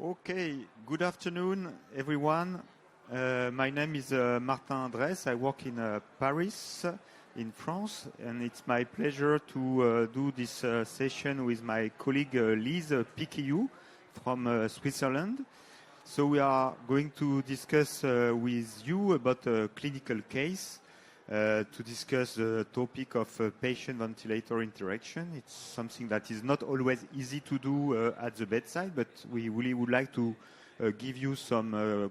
Okay, good afternoon, everyone. My name is Martin Dres. I work in Paris, in France, and it's my pleasure to do this session with my colleague Lise Piquilloud from Switzerland. So we are going to discuss with you about a clinical case to discuss the topic of patient-ventilator interaction. It's something that is not always easy to do at the bedside, but we really would like to give you some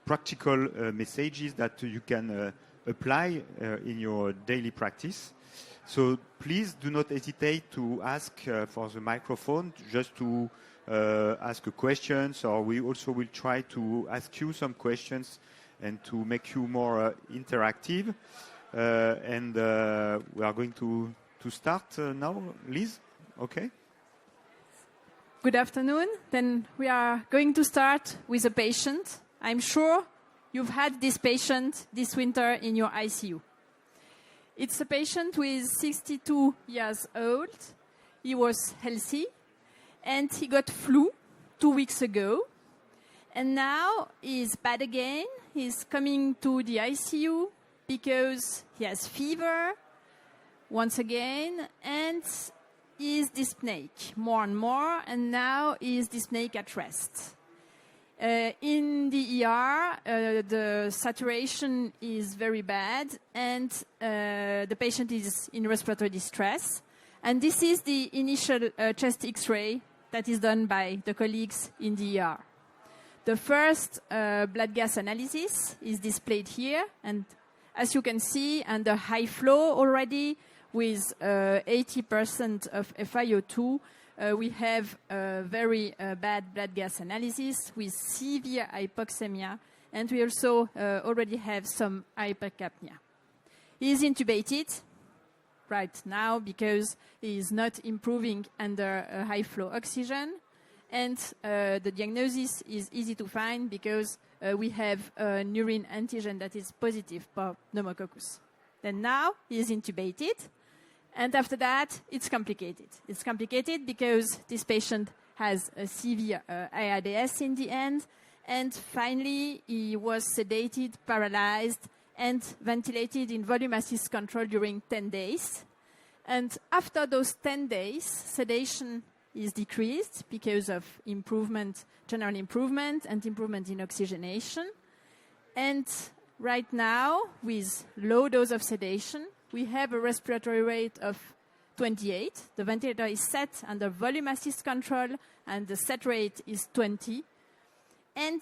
practical messages that you can apply in your daily practice. So please do not hesitate to ask for the microphone, just to ask questions, or we also will try to ask you some questions and to make you more interactive. And we are going to start now. Lise, okay? Good afternoon. Then we are going to start with a patient. I'm sure you've had this patient this winter in your ICU. It's a patient who is 62 years old. He was healthy, and he got flu 2 weeks ago. And now he's bad again. He's coming to the ICU because he has fever once again, and is dyspneic more and more, and now is dyspneic at rest. In the ER, the saturation is very bad, and the patient is in respiratory distress. And this is the initial chest X-ray that is done by the colleagues in the ER. The first blood gas analysis is displayed here, and as you can see, under high flow already, with 80% of FiO2, we have a very bad blood gas analysis with severe hypoxemia, and we also already have some hypercapnia. He is intubated right now because he is not improving under high flow oxygen. And the diagnosis is easy to find because we have an urine antigen that is positive for pneumococcus. Then now he is intubated, and after that it's complicated. It's complicated because this patient has a severe ARDS in the end, and finally he was sedated, paralyzed, and ventilated in volume assist control during 10 days. And after those 10 days, sedation is decreased because of improvement, general improvement, and improvement in oxygenation. And right now, with low dose of sedation, we have a respiratory rate of 28. The ventilator is set under volume assist control, and the set rate is 20. And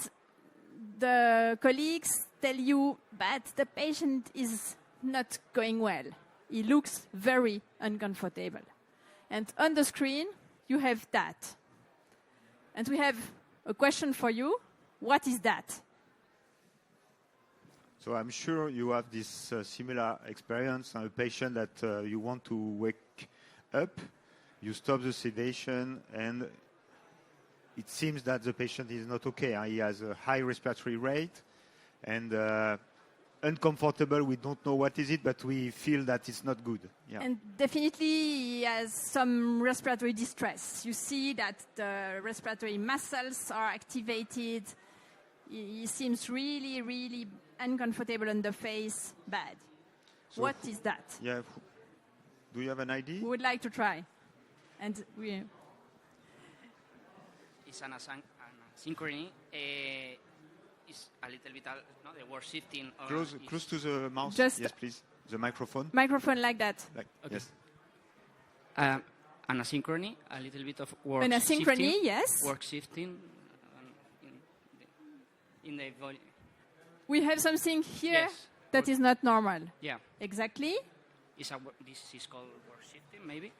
the colleagues tell you that the patient is not going well. He looks very uncomfortable. And on the screen, you have that. And we have a question for you. What is that? So I'm sure you have this similar experience on a patient that you want to wake up. You stop the sedation, and it seems that the patient is not okay. He has a high respiratory rate and uncomfortable. We don't know what is it, but we feel that it's not good. Yeah. And definitely he has some respiratory distress. You see that the respiratory muscles are activated. He seems really, really uncomfortable on the face, bad. So what is that? Yeah. Do you have an idea? We would like to try. And we... It's an asynchrony. It's a little bit, the word shifting. Close to the mouth. Just yes, please. The microphone. Microphone like that. Like, okay. Yes. An asynchrony, a little bit of work An asynchrony, shifting, yes. Work shifting in the volume. We have something here yes. that is not normal. Yeah. Exactly. This is called work shifting, maybe?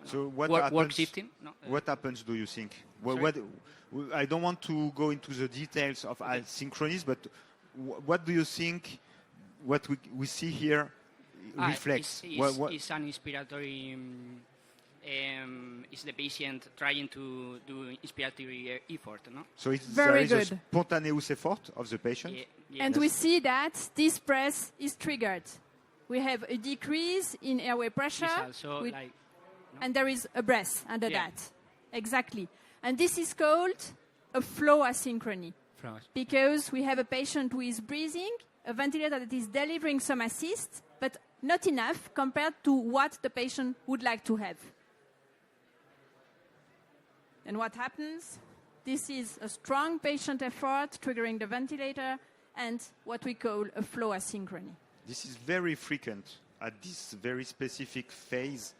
So what work happens? shifting? No, what happens? Do you think? What? I don't want to go into the details of asynchronous, but what do you think? What we see here reflects. It's an inspiratory. Is the patient trying to do inspiratory effort? No. So it's very there good. is a spontaneous effort of the patient. Yeah, and we see that this breath is triggered. We have a decrease in airway pressure. It's also and there is a breath under that. Exactly. And this is called a flow asynchrony, because we have a patient who is breathing, a ventilator that is delivering some assist, but not enough compared to what the patient would like to have. And what happens? This is a strong patient effort triggering the ventilator and what we call a flow asynchrony. This is very frequent at this very specific phase,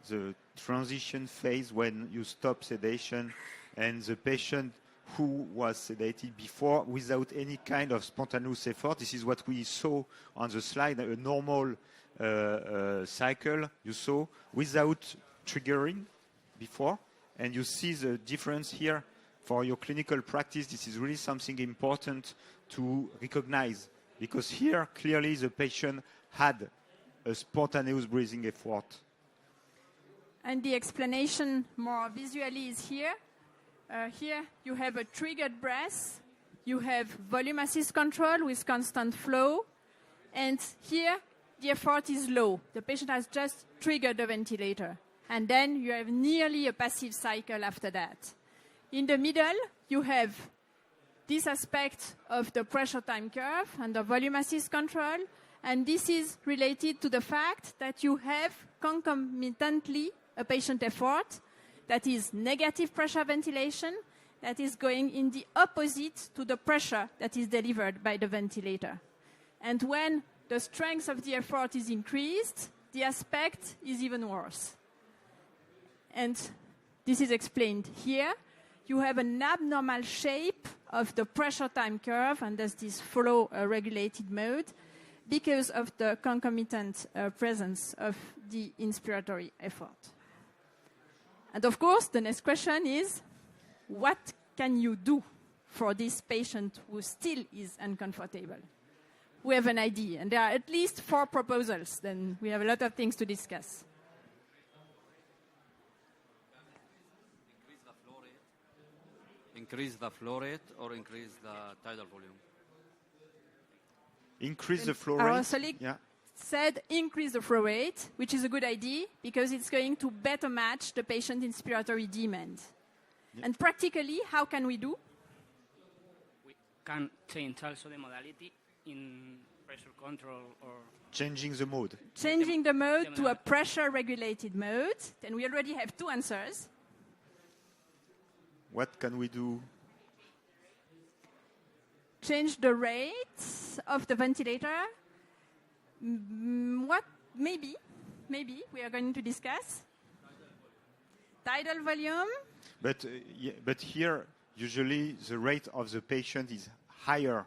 the transition phase, when you stop sedation and the patient who was sedated before without any kind of spontaneous effort. This is what we saw on the slide, a normal cycle you saw without triggering before. And you see the difference here for your clinical practice. This is really something important to recognize, because here clearly the patient had a spontaneous breathing effort. And the explanation more visually is here. Here you have a triggered breath, you have volume assist control with constant flow, and here the effort is low. The patient has just triggered the ventilator, and then you have nearly a passive cycle after that. In the middle, you have this aspect of the pressure time curve and the volume assist control, and this is related to the fact that you have concomitantly a patient effort that is negative pressure ventilation, that is going in the opposite to the pressure that is delivered by the ventilator. And when the strength of the effort is increased, the aspect is even worse. And this is explained here. You have an abnormal shape of the pressure time curve, and there's this flow regulated mode because of the concomitant presence of the inspiratory effort. And of course, the next question is, what can you do for this patient who still is uncomfortable? We have an idea, and there are at least 4 proposals. Then we have a lot of things to discuss. Increase the flow rate or increase the tidal volume? Increase the flow Our rate. colleague said increase the flow rate, which is a good idea because it's going to better match the patient inspiratory demand. Yeah. And practically, how can we do? We can change also the modality in pressure control or... Changing the mode. Changing the mode to a pressure-regulated mode. Then we already have 2 answers. What can we do? Change the rate of the ventilator. What? Maybe we are going to discuss. Tidal volume. But here, usually the rate of the patient is higher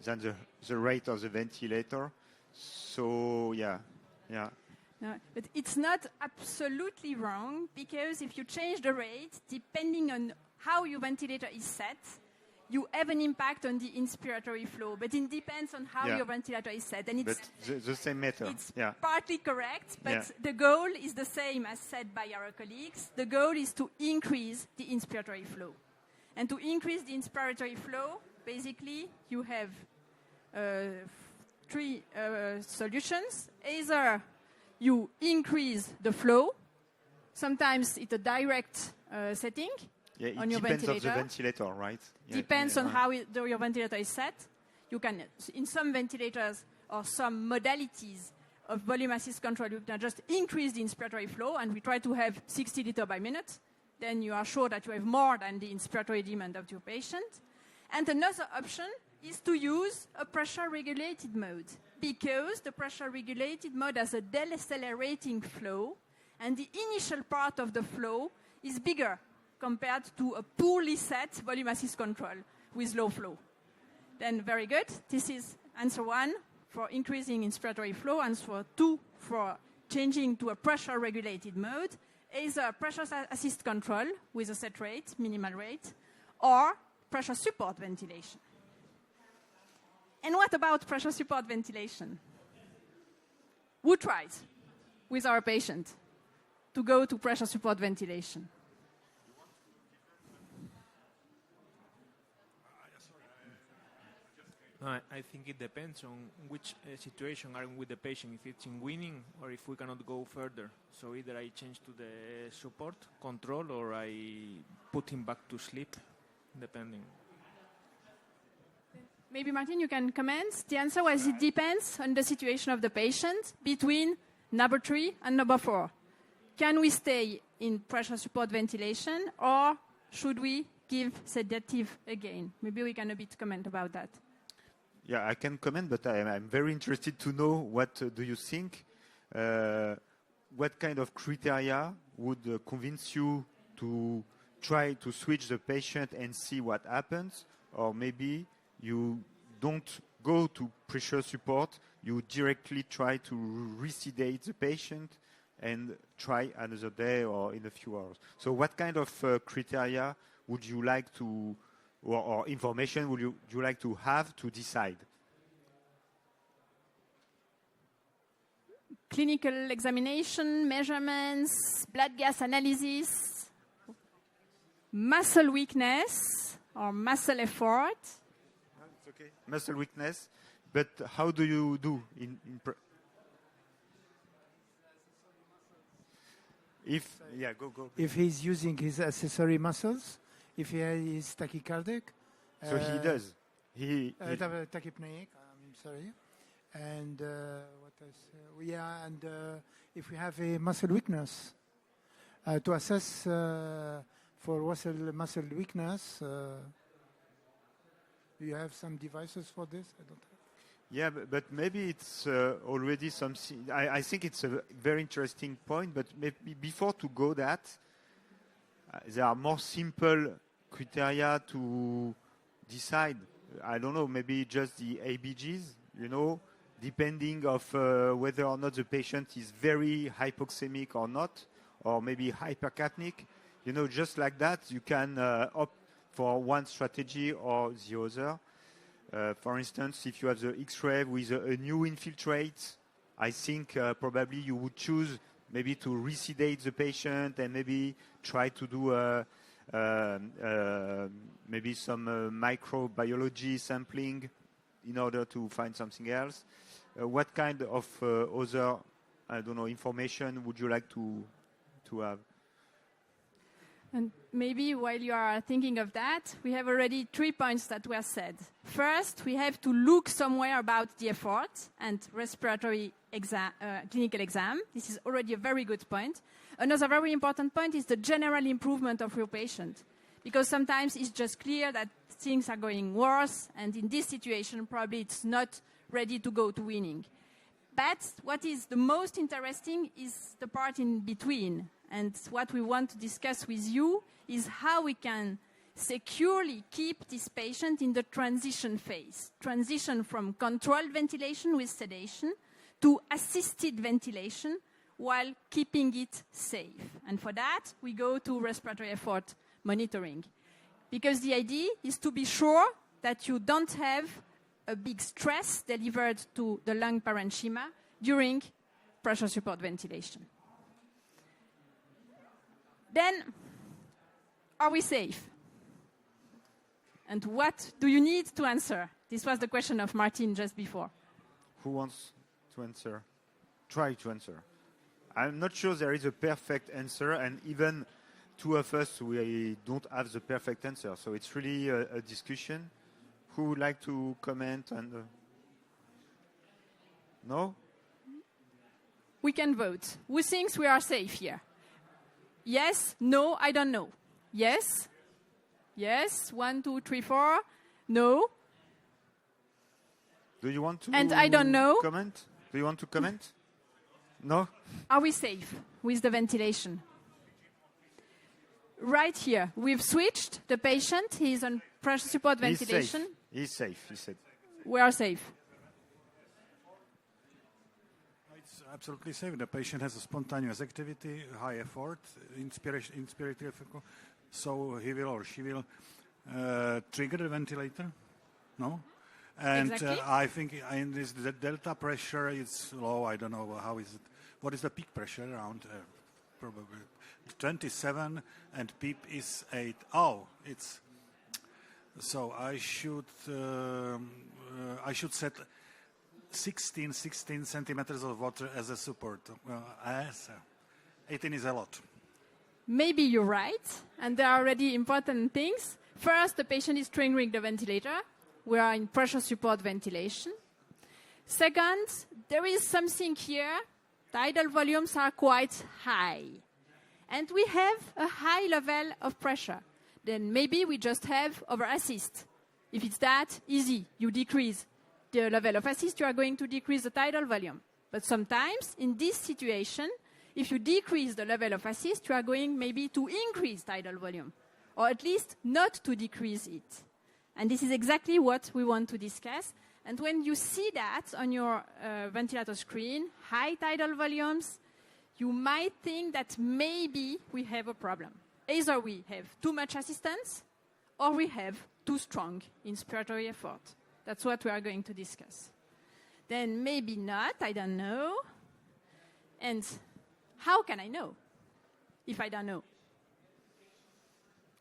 than the rate of the ventilator. So, yeah. No, but it's not absolutely wrong, because if you change the rate, depending on how your ventilator is set, you have an impact on the inspiratory flow, but it depends on how your ventilator is set. And it's the same matter. It's partly correct, but the goal is the same as said by our colleagues. The goal is to increase the inspiratory flow. And to increase the inspiratory flow, basically, you have 3 solutions. Either you increase the flow. Sometimes it's a direct setting. It on your depends ventilator. on the ventilator, right? Depends on how your ventilator is set. You can, in some ventilators or some modalities of volume assist control, you can just increase the inspiratory flow, and we try to have 60 liters by minute. Then you are sure that you have more than the inspiratory demand of your patient. And another option is to use a pressure-regulated mode, because the pressure-regulated mode has a decelerating flow, and the initial part of the flow is bigger compared to a poorly set volume assist control with low flow. Then very good. This is answer 1 for increasing inspiratory flow, answer 2 for changing to a pressure-regulated mode, either pressure assist control with a set rate, minimal rate, or pressure support ventilation. And what about pressure support ventilation? Who tries with our patient to go to pressure support ventilation? No, I think it depends on which situation are with the patient, if it's in weaning or if we cannot go further. So either I change to the support control or I put him back to sleep, depending. Maybe Martin, you can comment. The answer was it depends on the situation of the patient between number 3 and number 4. Can we stay in pressure support ventilation or should we give sedative again? Maybe we can a bit comment about that. Yeah, I can comment, but I'm very interested to know what do you think. What kind of criteria would convince you to try to switch the patient and see what happens? Or maybe you don't go to pressure support, you directly try to resedate the patient and try another day or in a few hours. So what kind of criteria would you like to, or information would you like to have to decide? Clinical examination, measurements, blood gas analysis, muscle weakness or muscle effort. No, it's okay. Muscle weakness, but how do you do go. If he's using his accessory muscles, if he is tachycardic. So he does. Tachypneic, I'm sorry. And what else? And if we have a muscle weakness, to assess for muscle weakness, do you have some devices for this? I don't have. Yeah, but maybe it's already something. I think it's a very interesting point, but maybe before to go that, there are more simple criteria to decide. I don't know, maybe just the ABGs, depending of whether or not the patient is very hypoxemic or not, or maybe hypercapnic. Just like that, you can opt for one strategy or the other. For instance, if you have the X-ray with a new infiltrate, I think probably you would choose maybe to resedate the patient and maybe try to do maybe some microbiology sampling in order to find something else. What kind of other, information would you like to have? And maybe while you are thinking of that, we have already 3 points that were said. First, we have to look somewhere about the effort and respiratory clinical exam. This is already a very good point. Another very important point is the general improvement of your patient. Because sometimes it's just clear that things are going worse, and in this situation, probably it's not ready to go to weaning. But what is the most interesting is the part in between. And what we want to discuss with you is how we can securely keep this patient in the transition phase. Transition from controlled ventilation with sedation to assisted ventilation while keeping it safe. And for that, we go to respiratory effort monitoring. Because the idea is to be sure that you don't have a big stress delivered to the lung parenchyma during pressure support ventilation. Then, are we safe? And what do you need to answer? This was the question of Martin just before. Who wants to answer? Try to answer. I'm not sure there is a perfect answer, and even two of us, we don't have the perfect answer. So it's really a discussion. Who would like to comment? And no? We can vote. Who thinks we are safe here? Yes, no, I don't know. Yes? Yes, 1, 2, 3, 4. No? Do you want to and I don't know. Comment? Do you want to comment? No? Are we safe with the ventilation? Right here, we've switched the patient. He's on pressure support ventilation. He's safe, he said. We are safe. It's absolutely safe. The patient has a spontaneous activity, high effort, inspiratory effort. So he will or she will trigger the ventilator. No? And exactly. I think in this, the delta pressure is low. I don't know how is it. What is the peak pressure around? Probably 27, and PEEP is 8. Oh, it's So I should set 16 centimeters of water as a support. 18 is a lot. Maybe you're right, and there are already important things. First, the patient is triggering the ventilator. We are in pressure support ventilation. Second, there is something here. Tidal volumes are quite high. And we have a high level of pressure. Then maybe we just have over-assist. If it's that easy, you decrease the level of assist, you are going to decrease the tidal volume. But sometimes, in this situation, if you decrease the level of assist, you are going maybe to increase tidal volume, or at least not to decrease it. And this is exactly what we want to discuss. And when you see that on your ventilator screen, high tidal volumes, you might think that maybe we have a problem. Either we have too much assistance, or we have too strong inspiratory effort. That's what we are going to discuss. Then maybe not, I don't know. And how can I know if I don't know?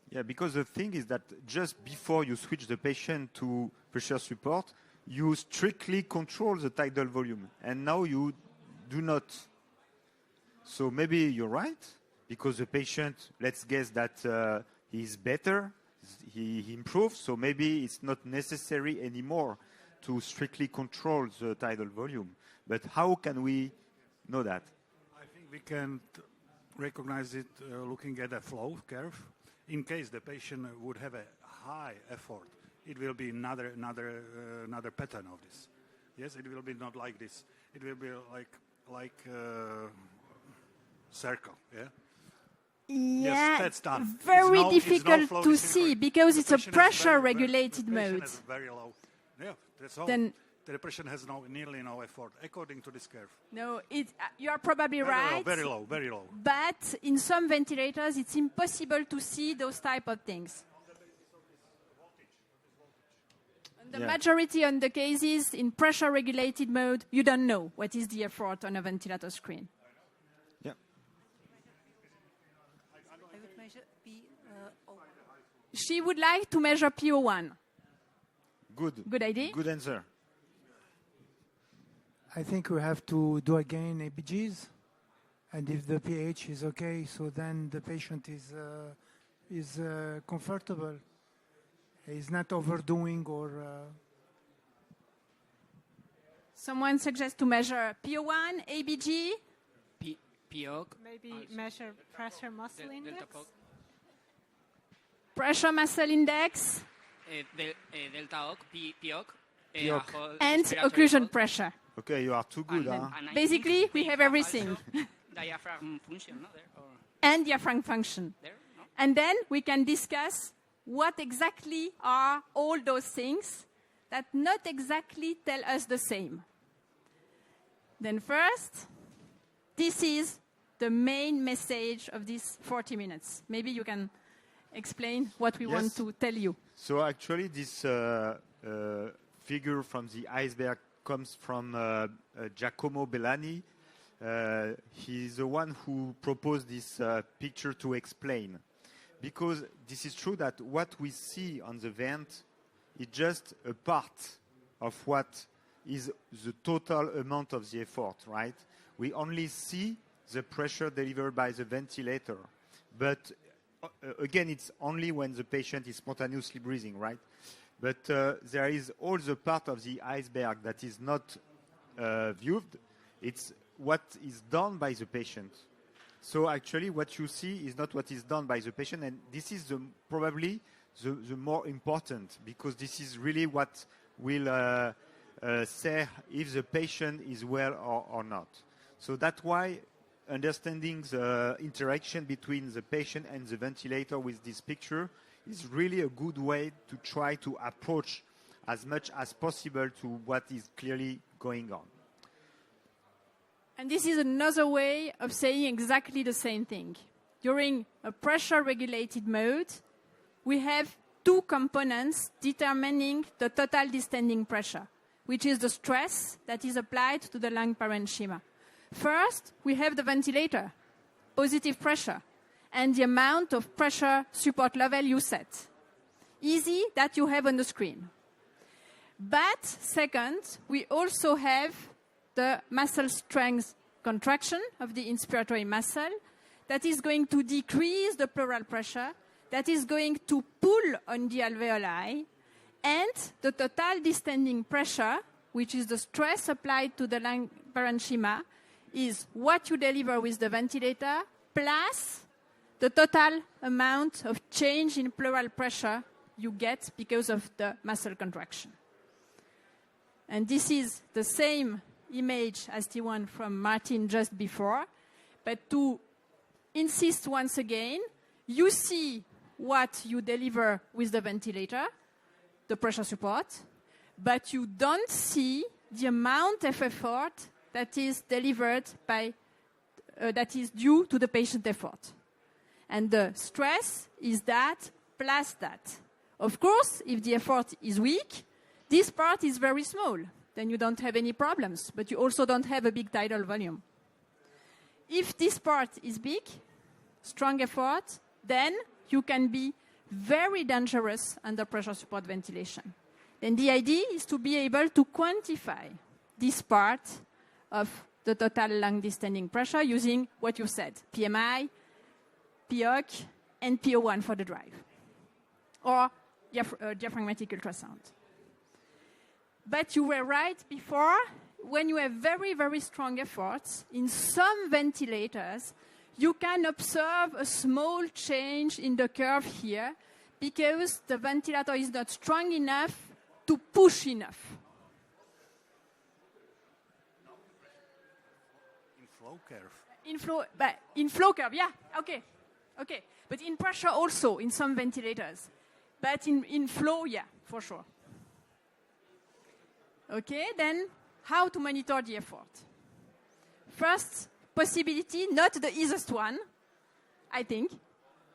Yeah, because the thing is that just before you switch the patient to pressure support, you strictly control the tidal volume. And now you do not. So maybe you're right, because the patient, let's guess that he's better, he improves, so maybe it's not necessary anymore to strictly control the tidal volume. But how can we know that? I think we can recognize it looking at a flow curve. In case the patient would have a high effort, it will be another pattern of this. Yes, it will be not like this. It will be like circle. Yeah. Yeah, yes, that's done. Very difficult to see because it's a pressure-regulated mode. Very low. Yeah, that's all. Then the patient has nearly no effort, according to this curve. no, you are probably right. Very low, very low. But in some ventilators, it's impossible to see those type of things. And the majority of the cases in pressure-regulated mode, you don't know what is the effort on a ventilator screen. Yeah. I would measure PO. She would like to measure PO1. Good idea. Good answer. I think we have to do again ABGs, and if the pH is okay, so then the patient is comfortable. He's not overdoing or. Someone suggests to measure PO1, ABG, POC. Maybe measure pressure muscle index. pressure muscle index, Delta OC, POC. and occlusion pressure. Okay, you are too good, huh? Basically, we have everything. Diaphragm function, no? There, or And diaphragm function. there, no? And then we can discuss what exactly are all those things that not exactly tell us the same. Then first, this is the main message of these 40 minutes. Maybe you can explain what we want to tell you. So actually this figure from the iceberg comes from Giacomo Bellani. He's the one who proposed this picture to explain. Because this is true that what we see on the vent is just a part of what is the total amount of the effort, right? We only see the pressure delivered by the ventilator. But again, it's only when the patient is spontaneously breathing, right? But there is all the part of the iceberg that is not viewed. It's what is done by the patient. So actually what you see is not what is done by the patient, and this is probably the more important, because this is really what will say if the patient is well or not. So that's why understanding the interaction between the patient and the ventilator with this picture is really a good way to try to approach as much as possible to what is clearly going on. And this is another way of saying exactly the same thing. During a pressure-regulated mode, we have two components determining the total distending pressure, which is the stress that is applied to the lung parenchyma. First, we have the ventilator, positive pressure, and the amount of pressure support level you set. easy that you have on the screen. But second, we also have the muscle strength contraction of the inspiratory muscle that is going to decrease the pleural pressure, that is going to pull on the alveoli, and the total distending pressure, which is the stress applied to the lung parenchyma, is what you deliver with the ventilator plus the total amount of change in pleural pressure you get because of the muscle contraction. And this is the same image as the one from Martin just before, but to insist once again, you see what you deliver with the ventilator, the pressure support, but you don't see the amount of effort that is delivered by, that is due to the patient effort. And the stress is that plus that. Of course, if the effort is weak, this part is very small. Then you don't have any problems, but you also don't have a big tidal volume. If this part is big, strong effort, then you can be very dangerous under pressure support ventilation. Then the idea is to be able to quantify this part of the total lung distending pressure using what you said, PMI, POC, and PO1 for the drive, or diaphragmatic ultrasound. But you were right before, when you have very, very strong efforts, in some ventilators, you can observe a small change in the curve here because the ventilator is not strong enough to push enough. In flow curve. In flow curve, yeah, okay. But in pressure also, in some ventilators. But in flow, yeah, for sure. Okay, then how to monitor the effort? First possibility, not the easiest one, I think.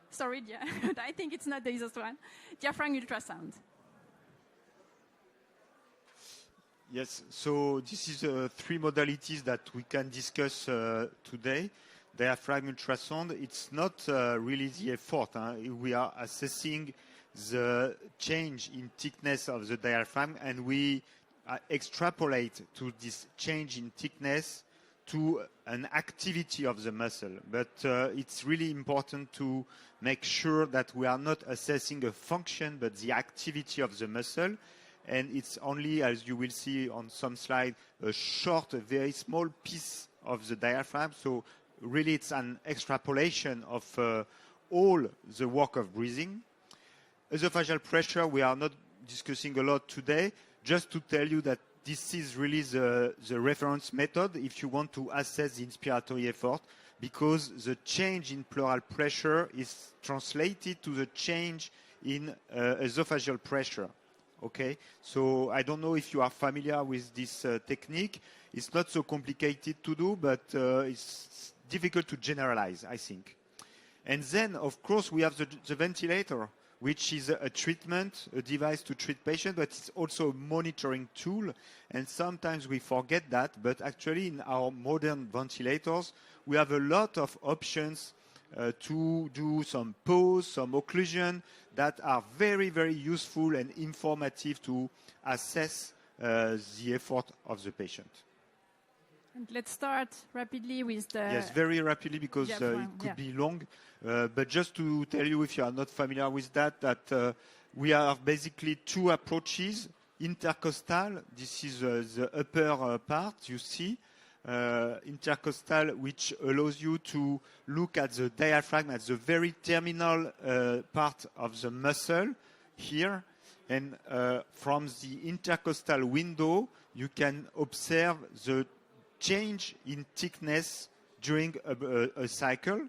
Sorry, but I think it's not the easiest one. Diaphragm ultrasound. Yes, so this is 3 modalities that we can discuss today. Diaphragm ultrasound, it's not really the effort. We are assessing the change in thickness of the diaphragm, and we extrapolate to this change in thickness to an activity of the muscle. But it's really important to make sure that we are not assessing a function, but the activity of the muscle. And it's only, as you will see on some slide, a short, a very small piece of the diaphragm. So really it's an extrapolation of all the work of breathing. Esophageal pressure, we are not discussing a lot today. Just to tell you that this is really the reference method if you want to assess the inspiratory effort, because the change in pleural pressure is translated to the change in esophageal pressure. Okay, so I don't know if you are familiar with this technique. It's not so complicated to do, but it's difficult to generalize, I think. And then, of course, we have the ventilator, which is a treatment, a device to treat patients, but it's also a monitoring tool. And sometimes we forget that, but actually in our modern ventilators, we have a lot of options to do some pause, some occlusion that are very, very useful and informative to assess the effort of the patient. And let's start rapidly with the... Yes, very rapidly, because it could be long. But just to tell you, if you are not familiar with that we have basically 2 approaches. Intercostal, this is the upper part, you see. Intercostal, which allows you to look at the diaphragm at the very terminal part of the muscle here. And from the intercostal window, you can observe the change in thickness during a cycle.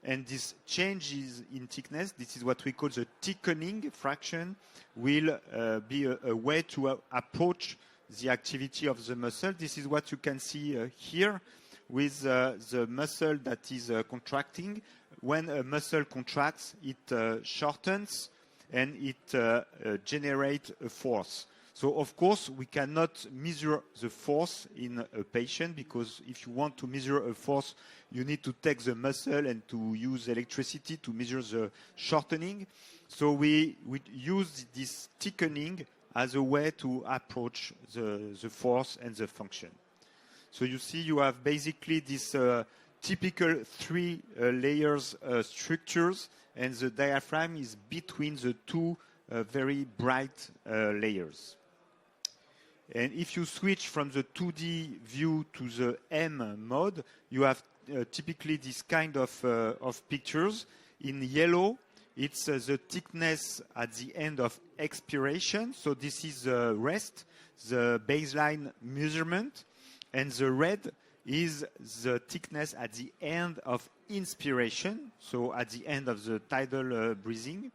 And this changes in thickness, this is what we call the thickening fraction, will be a way to approach the activity of the muscle. This is what you can see here with the muscle that is contracting. When a muscle contracts, it shortens and it generates a force. So of course, we cannot measure the force in a patient, because if you want to measure a force, you need to take the muscle and to use electricity to measure the shortening. So we use this thickening as a way to approach the force and the function. So you see, you have basically this typical three layers structures, and the diaphragm is between the two very bright layers. And if you switch from the 2D view to the M mode, you have typically this kind of pictures. In yellow, it's the thickness at the end of expiration. So this is the rest, the baseline measurement. And the red is the thickness at the end of inspiration, so at the end of the tidal breathing.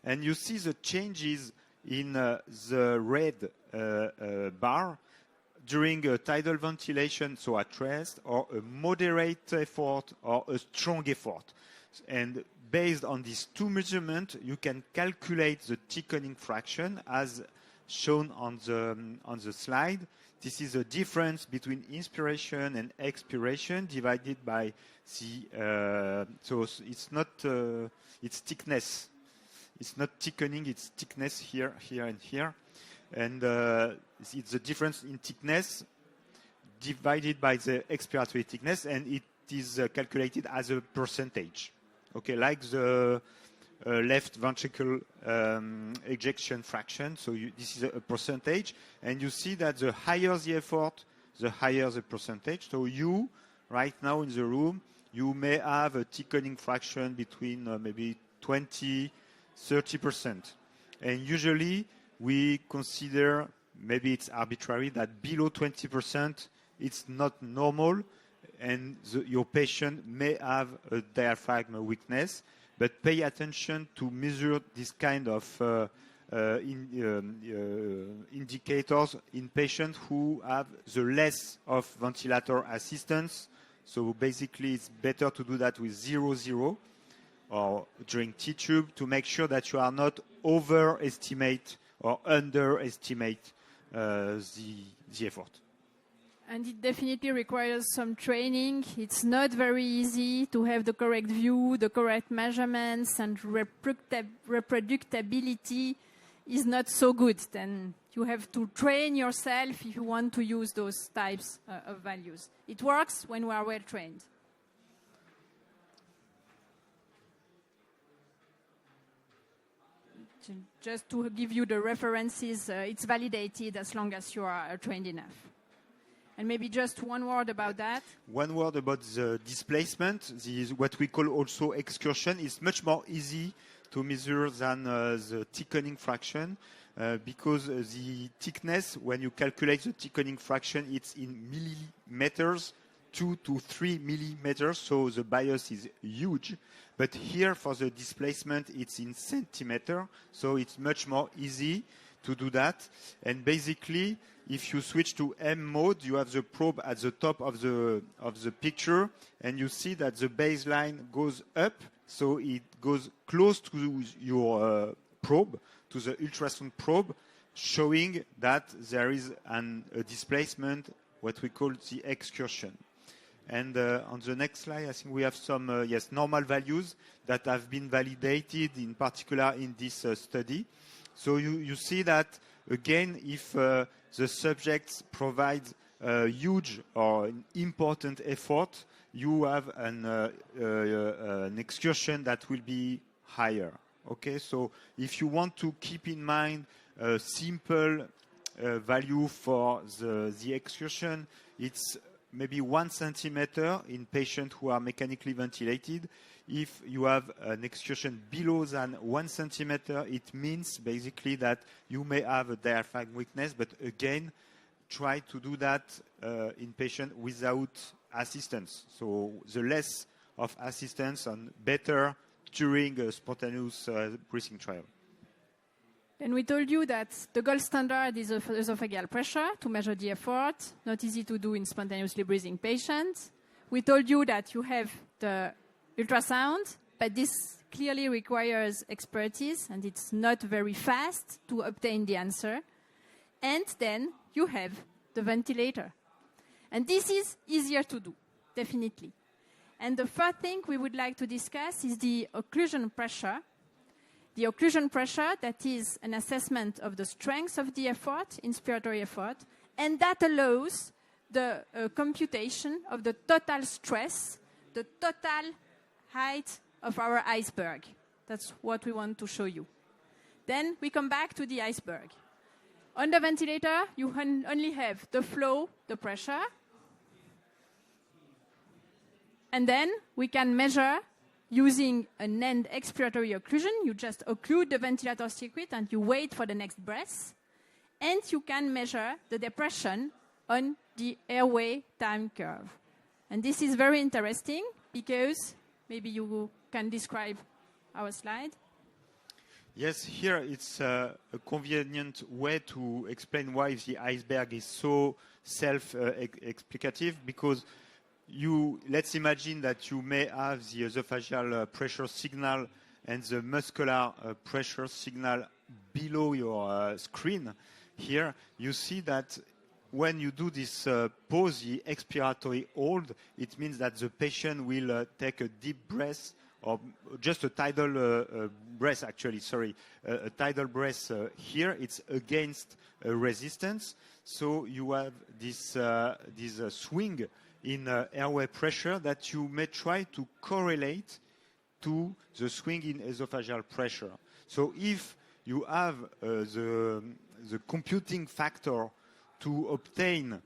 And you see the changes in the red bar during a tidal ventilation, so at rest, or a moderate effort, or a strong effort. And based on these two measurements, you can calculate the thickening fraction as shown on the slide. This is a difference between inspiration and expiration divided by the, so it's not, it's thickness. It's not thickening, it's thickness here, here, and here. And it's the difference in thickness divided by the expiratory thickness, and it is calculated as a percentage. Okay, like the left ventricle ejection fraction. So this is a percentage, and you see that the higher the effort, the higher the percentage. So you, right now in the room, you may have a thickening fraction between maybe 20-30%. And usually we consider, maybe it's arbitrary, that below 20% it's not normal, and your patient may have a diaphragm weakness. But pay attention to measure this kind of indicators in patients who have the less of ventilator assistance. So basically, it's better to do that with 0-0 or during T-tube to make sure that you are not overestimate or underestimate the effort. And it definitely requires some training. It's not very easy to have the correct view, the correct measurements, and reproducibility is not so good. Then you have to train yourself if you want to use those types of values. It works when we are well trained. Just to give you the references, it's validated as long as you are trained enough. And maybe just one word about that. One word about the displacement. What we call also excursion is much more easy to measure than the thickening fraction because the thickness, when you calculate the thickening fraction, it's in millimeters, 2 to 3 millimeters, so the bias is huge. But here for the displacement, it's in centimeter, so it's much more easy to do that. And basically, if you switch to M mode, you have the probe at the top of the picture, and you see that the baseline goes up, so it goes close to your probe, to the ultrasound probe, showing that there is a displacement, what we call the excursion. And on the next slide, I think we have some normal values that have been validated, in particular in this study. So you see that, again, if the subjects provide a huge or an important effort, you have an excursion that will be higher. Okay, so if you want to keep in mind a simple value for the excursion, it's maybe 1 centimeter in patients who are mechanically ventilated. If you have an excursion below than 1 centimeter, it means basically that you may have a diaphragm weakness, but again, try to do that in patients without assistance. So the less of assistance and better during a spontaneous breathing trial. And we told you that the gold standard is esophageal pressure to measure the effort, not easy to do in spontaneously breathing patients. We told you that you have the ultrasound, but this clearly requires expertise, and it's not very fast to obtain the answer. and then you have the ventilator. And this is easier to do, definitely. And the third thing we would like to discuss is the occlusion pressure. The occlusion pressure, that is an assessment of the strength of the effort, inspiratory effort, and that allows the computation of the total stress, the total height of our iceberg. That's what we want to show you. Then we come back to the iceberg. On the ventilator, you only have the flow, the pressure. And then we can measure using an end expiratory occlusion. You just occlude the ventilator circuit and you wait for the next breath. And you can measure the depression on the airway time curve. And this is very interesting because maybe you can describe our slide. Yes, here it's a convenient way to explain why the iceberg is so self-explicative, because let's imagine that you may have the esophageal pressure signal and the muscular pressure signal below your screen. Here you see that when you do this pause, the expiratory hold, it means that the patient will take a deep breath, or just a tidal breath, actually, sorry. A tidal breath here, it's against resistance. So you have this swing in airway pressure that you may try to correlate to the swing in esophageal pressure. So if you have the computing factor to obtain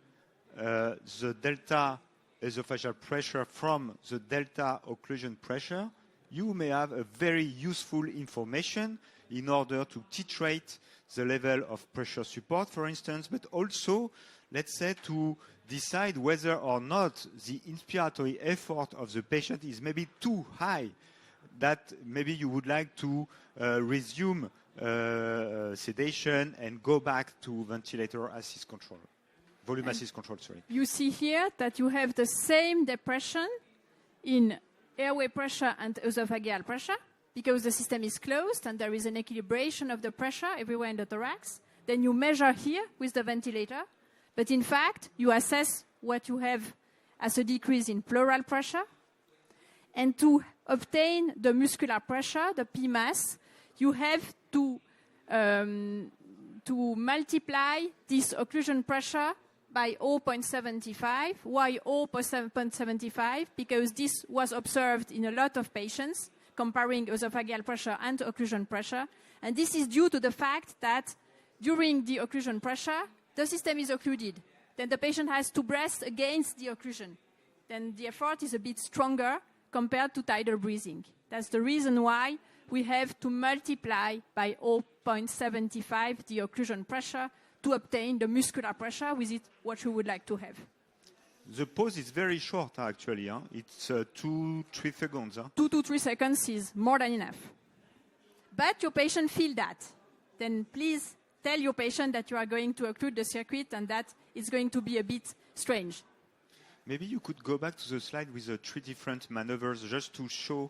the delta esophageal pressure from the delta occlusion pressure, you may have a very useful information in order to titrate the level of pressure support, for instance, but also, let's say, to decide whether or not the inspiratory effort of the patient is maybe too high, that maybe you would like to resume sedation and go back to ventilator assist control, volume assist control, sorry. You see here that you have the same depression in airway pressure and esophageal pressure, because the system is closed and there is an equilibration of the pressure everywhere in the thorax. Then you measure here with the ventilator, but in fact, you assess what you have as a decrease in pleural pressure. And to obtain the muscular pressure, the P mass, you have to multiply this occlusion pressure by 0.75. Why 0.75? Because this was observed in a lot of patients, comparing esophageal pressure and occlusion pressure. And this is due to the fact that during the occlusion pressure, the system is occluded. Then the patient has to breathe against the occlusion. Then the effort is a bit stronger compared to tidal breathing. That's the reason why we have to multiply by 0.75 the occlusion pressure to obtain the muscular pressure with it, what we would like to have. The pause is very short, actually. It's 2-3 seconds. 2 to 3 seconds is more than enough. But your patient feel that. Then please tell your patient that you are going to occlude the circuit and that it's going to be a bit strange. Maybe you could go back to the slide with the 3 different maneuvers just to show,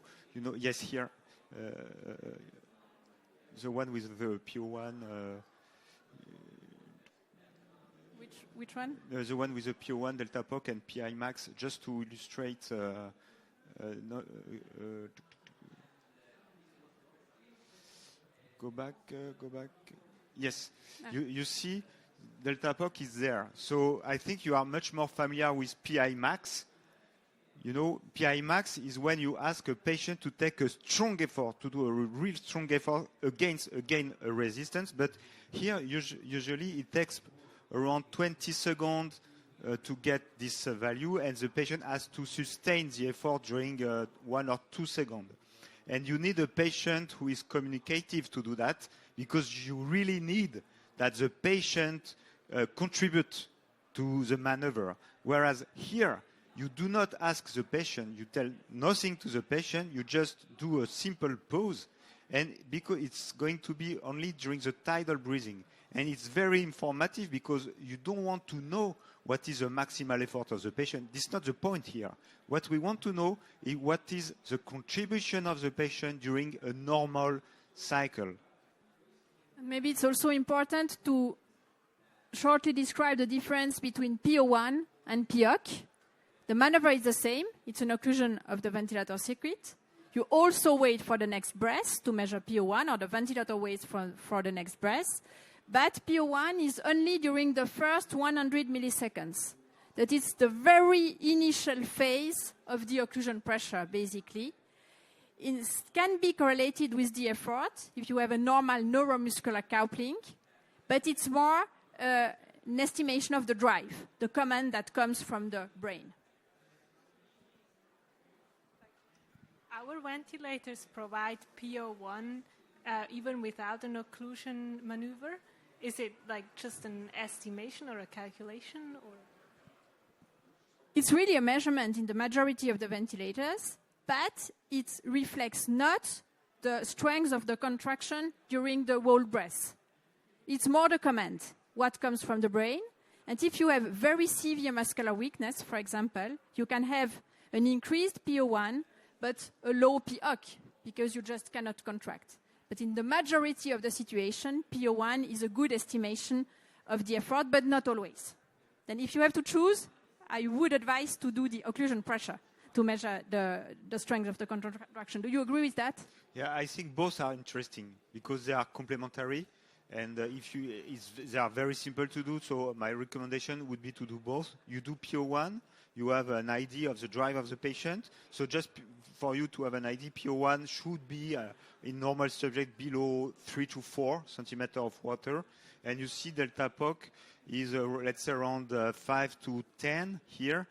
yes, here, the one with the PO1. Which one? The one with the PO1, delta POC, and PI max, just to illustrate. Go back. Yes, you see, delta POC is there. So I think you are much more familiar with PI max. PI max is when you ask a patient to take a strong effort, to do a real strong effort against, again, a resistance. But here, usually, it takes around 20 seconds to get this value, and the patient has to sustain the effort during 1 or 2 seconds. And you need a patient who is communicative to do that, because you really need that the patient contribute to the maneuver. Whereas here, you do not ask the patient, you tell nothing to the patient, you just do a simple pause, and because it's going to be only during the tidal breathing. And it's very informative because you don't want to know what is the maximal effort of the patient. This is not the point here. What we want to know is what is the contribution of the patient during a normal cycle. And maybe it's also important to shortly describe the difference between PO1 and POC. The maneuver is the same. It's an occlusion of the ventilator circuit. You also wait for the next breath to measure PO1, or the ventilator waits for the next breath. But PO1 is only during the first 100 milliseconds. That is the very initial phase of the occlusion pressure, basically. It can be correlated with the effort if you have a normal neuromuscular coupling, but it's more an estimation of the drive, the command that comes from the brain. Our ventilators provide PO1 even without an occlusion maneuver. Is it like just an estimation or a calculation? Or? It's really a measurement in the majority of the ventilators, but it reflects not the strength of the contraction during the whole breath. It's more the command, what comes from the brain. And if you have very severe muscular weakness, for example, you can have an increased PO1, but a low POC, because you just cannot contract. But in the majority of the situation, PO1 is a good estimation of the effort, but not always. Then if you have to choose, I would advise to do the occlusion pressure to measure the strength of the contraction. Do you agree with that? Yeah, I think both are interesting because they are complementary, and they are very simple to do. So my recommendation would be to do both. You do PO1, you have an idea of the drive of the patient. So just for you to have an idea, PO1 should be in normal subject below 3 to 4 centimeters of water, and you see delta POC is let's say around 5 to 10 here.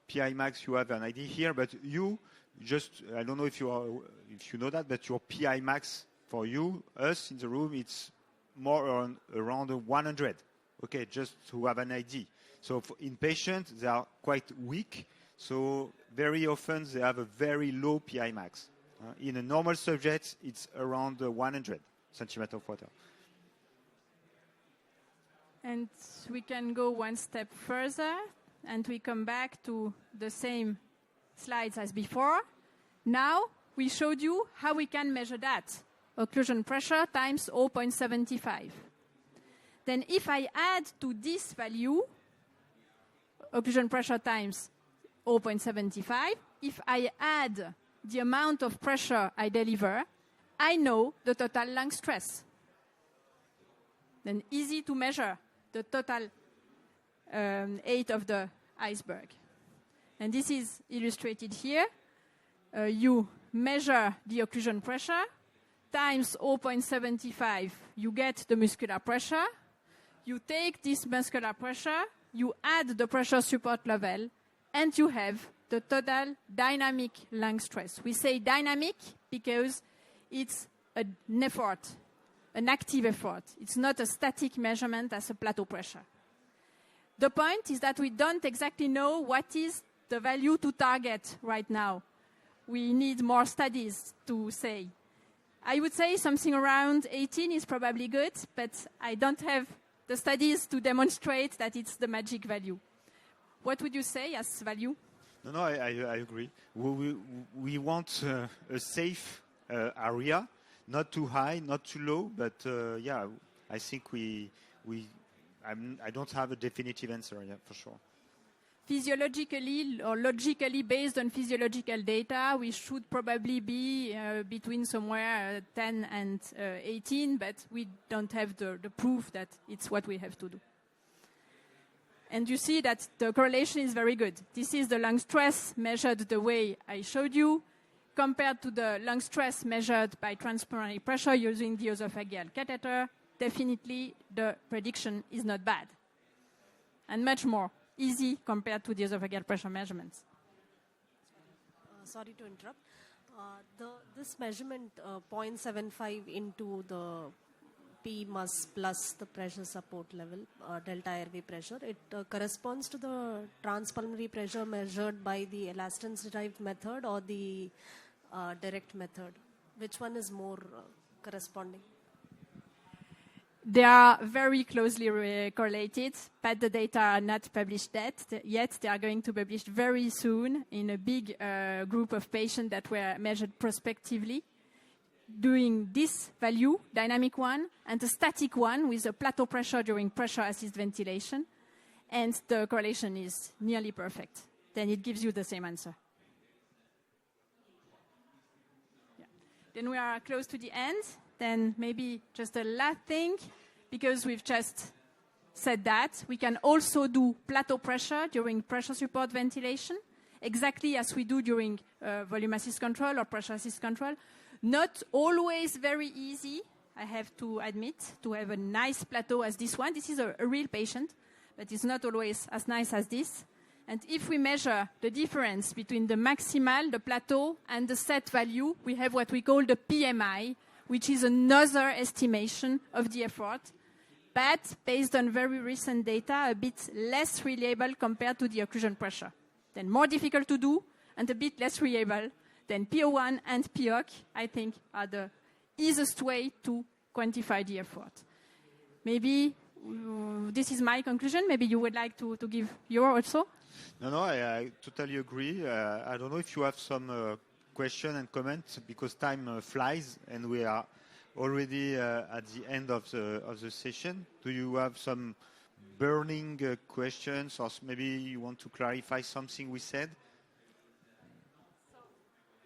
PI max, you have an idea here, but you just, I don't know if you know that, but your PI max for you, us in the room, it's more around 100. Okay, just to have an idea. So in patients, they are quite weak, so very often they have a very low PI max. In a normal subject, it's around 100 centimeters of water. And we can go one step further, and we come back to the same slides as before. Now, we showed you how we can measure that. Occlusion pressure times 0.75. Then if I add to this value, occlusion pressure times 0.75, if I add the amount of pressure I deliver, I know the total lung stress. Then easy to measure the total height of the iceberg. And this is illustrated here. You measure the occlusion pressure times 0.75, you get the muscular pressure. You take this muscular pressure, you add the pressure support level, and you have the total dynamic lung stress. We say dynamic because it's an effort, an active effort. It's not a static measurement as a plateau pressure. The point is that we don't exactly know what is the value to target right now. We need more studies to say. I would say something around 18 is probably good, but I don't have the studies to demonstrate that it's the magic value. What would you say as value? No, I agree. We want a safe area, not too high, not too low, but yeah, I think I don't have a definitive answer yet, for sure. Physiologically or logically based on physiological data, we should probably be between somewhere 10 and 18, but we don't have the proof that it's what we have to do. And you see that the correlation is very good. This is the lung stress measured the way I showed you, compared to the lung stress measured by transpulmonary pressure using the esophageal catheter. Definitely the prediction is not bad, and much more easy compared to the esophageal pressure measurements. Sorry to interrupt. This measurement 0.75 into the P-mus plus the pressure support level, delta airway pressure, it corresponds to the transpulmonary pressure measured by the elastance-derived method or the direct method. Which one is more corresponding? They are very closely correlated, but the data are not published yet. They are going to be published very soon in a big group of patients that were measured prospectively. doing this value, dynamic one, and a static one with a plateau pressure during pressure-assist ventilation, and the correlation is nearly perfect. Then it gives you the same answer. Yeah. Then we are close to the end. Then maybe just a last thing, because we've just said that, we can also do plateau pressure during pressure support ventilation, exactly as we do during volume assist control or pressure assist control. Not always very easy, I have to admit, to have a nice plateau as this one. This is a real patient, but it's not always as nice as this. And if we measure the difference between the maximal, the plateau, and the set value, we have what we call the PMI, which is another estimation of the effort, but based on very recent data, a bit less reliable compared to the occlusion pressure. Then more difficult to do and a bit less reliable than PO1 and POC, I think, are the easiest way to quantify the effort. Maybe this is my conclusion. Maybe you would like to give your also? No, I totally agree. I don't know if you have some question and comment, because time flies and we are already at the end of the session. Do you have some burning questions, or maybe you want to clarify something we said?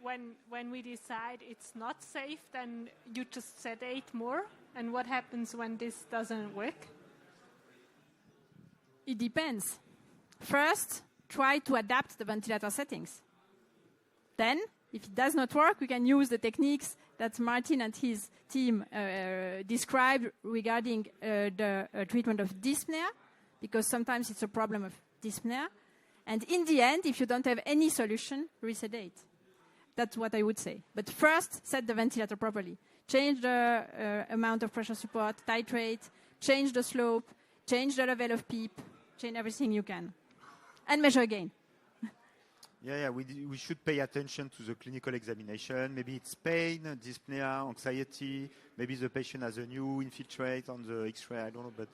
When we decide it's not safe, then you just sedate more. And what happens when this doesn't work? It depends. First, try to adapt the ventilator settings. Then, if it does not work, we can use the techniques that Martin and his team described regarding the treatment of dyspnea, because sometimes it's a problem of dyspnea. And in the end, if you don't have any solution, resedate. That's what I would say. But first, set the ventilator properly. Change the amount of pressure support, titrate, change the slope, change the level of PEEP, change everything you can. And measure again. We should pay attention to the clinical examination. Maybe it's pain, dyspnea, anxiety. Maybe the patient has a new infiltrate on the X-ray, I don't know.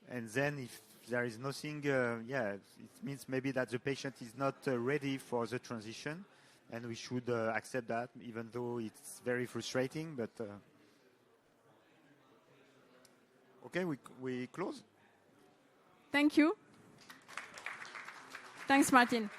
And then if there is nothing, it means maybe that the patient is not ready for the transition. And we should accept that, even though it's very frustrating. But okay, we close. Thank you. Thanks, Martin.